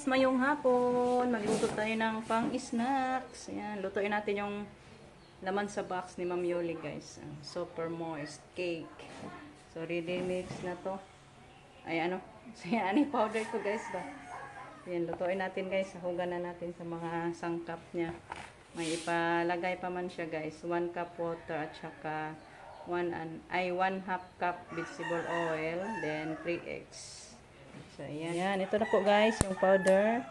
guys, mayong hapon. Magluto tayo ng pang-snacks. Ayan, lutuin natin yung laman sa box ni Ma'am Yoli guys. Super moist cake. So, ready mix na to. Ay, ano? Ani powder ko guys ba? Ayan, lutuin natin guys. Hugan na natin sa mga sangkap niya. May ipalagay pa man siya guys. 1 cup water at saka 1 half cup vegetable oil. Then 3 eggs. So, ayan. Ayan, ito na po guys, yung powder.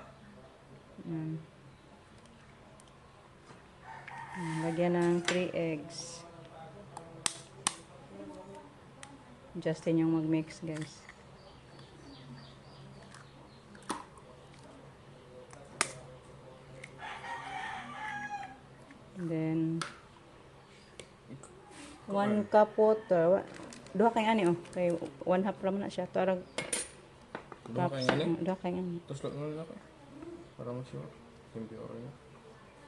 Lagyan ng 3 eggs. Justin yung mag-mix guys. And then, 1 cup water. Duha kay ani oh. Kay 1 half raman na siya. Tarag Duha kay ani? Duha kay ani. Tuslok na lang ako. Para mo-sure. Simple oras niya.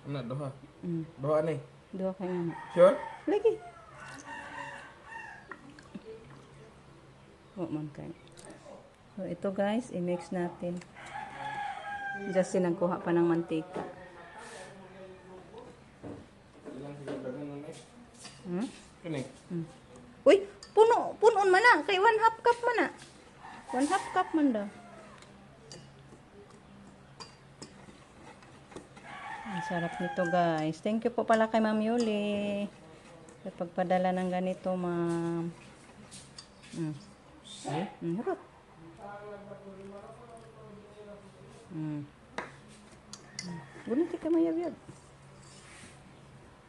Ano, duha? Duha ani? Duha kay ani. Sure? Lagi. Man kay. So, ito guys, i-mix natin. Justin nagkuha pa ng mantika. Ilang sigadagan nun eh? Kani? Uy, punon man na. Kay 1 half cup man na. 1 half cup man daw. Ang sarap nito guys. Thank you po pala kay Ma'am Yuli. Sa pagpadala ng ganito, ma'am. Harap. Gunit ka mayab-yab.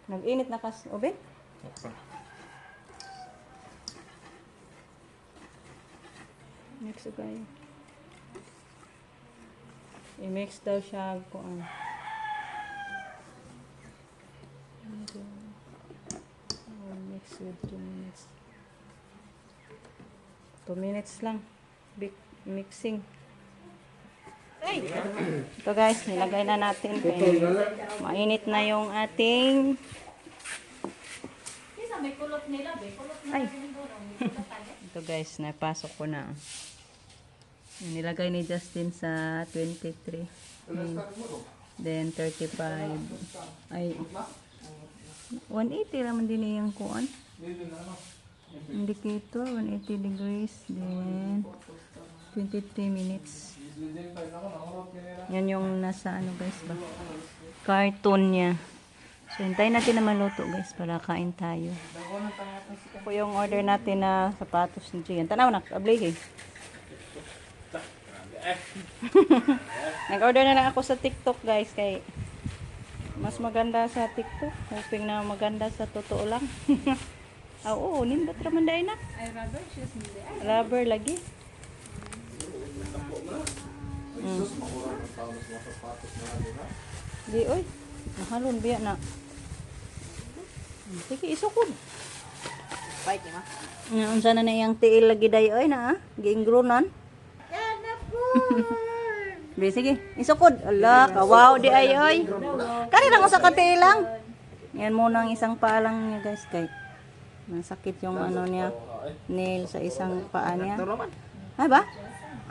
Nag-init na kas. Obe? Okay. Mix kayo. I-mix daw siya kung mix with 2 minutes. 2 minutes lang. Big mixing. Ay! Ito guys, nilagay na natin. Mainit na yung ating ay. Ito guys, napasok ko na. Nilagay ni Justin sa 23. Then 35. Ay. 180 naman din yung kuan. Indicator, 180 degrees. Then 23 minutes. Yan yung nasa ano guys ba? Carton niya. So, hintayin natin na maluto guys para kain tayo. Ito po yung order natin na sapatos ni Gian. Tanaw na, ablig eh. Nag-order na lang ako sa TikTok guys. Kay mas maganda sa TikTok. Hoping na maganda sa totoo lang. Oo, nindot raman dahil na. Ay, rubber shoes hindi. Rubber lagi. Di oy. Mahalon biya na. Sige, isukod. Bait niya, ma. Unsa na na iyang tiil lagi day oy na, giingrunan. Bi sige, isukod. Ala, kawaw di ay oy. Kani lang usa ka tiil lang. Yan muna ang isang paa lang niya guys kay masakit yung ano niya nail sa isang paa niya. Ay ba?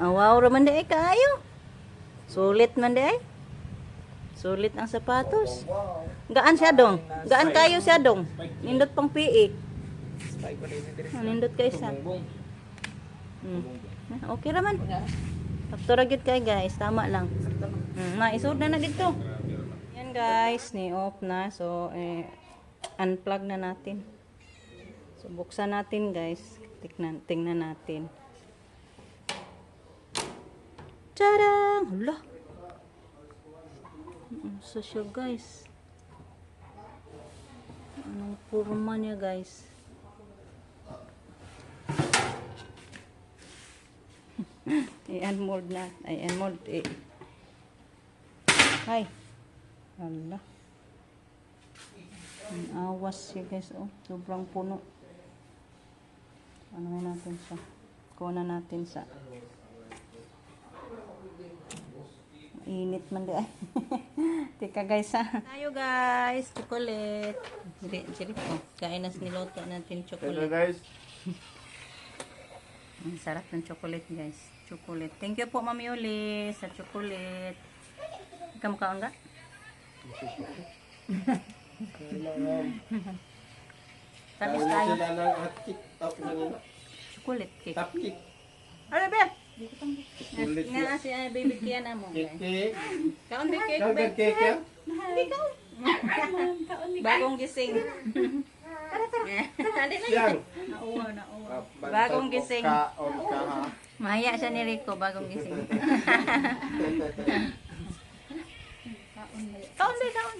Wow, raman di ay kayo. Sulit man di ay. Sulit ang sapatos. Gaan siya dong. Gaan kayo siya dong. Nindot pang PE. Nindot kayo siya. Okay raman. Faktoragit kayo guys. Tama lang. Maisod na dito. Yan guys. Ni-off na. So, unplug na natin. So, buksan natin guys. Tingnan natin. Tadang! Hala! So siya guys. Anong forma niya guys? I-unmold na. Ay, unmold. Ay. Hala. Ang awas siya guys. Oh, sobrang puno. Ano natin siya? Kuha natin sa init man di ay. Tika guys ha. Tayo guys, chocolate. Jiri po. Kain na niloto natin chocolate. Hello guys. Ang sarap ng chocolate, guys. Chocolate. Thank you po, Ma'am Yuli, sa chocolate. Ikaw mukha nga? Tapos tayo. Sila ng hot cake. Top na nila. Chocolate cake. Top cake. Ano ba? Chocolate Nga si baby Kiana mo. Cake cake. Kaon ba cake? Chocolate cake yan? Bagong gising. Dali na. Siyang. Nauwa, nauwa. Bagong gising. Kaon ka ha. Mahiya siya ni Rico, bagong gising. Kaon na. Kaon ba, kaon?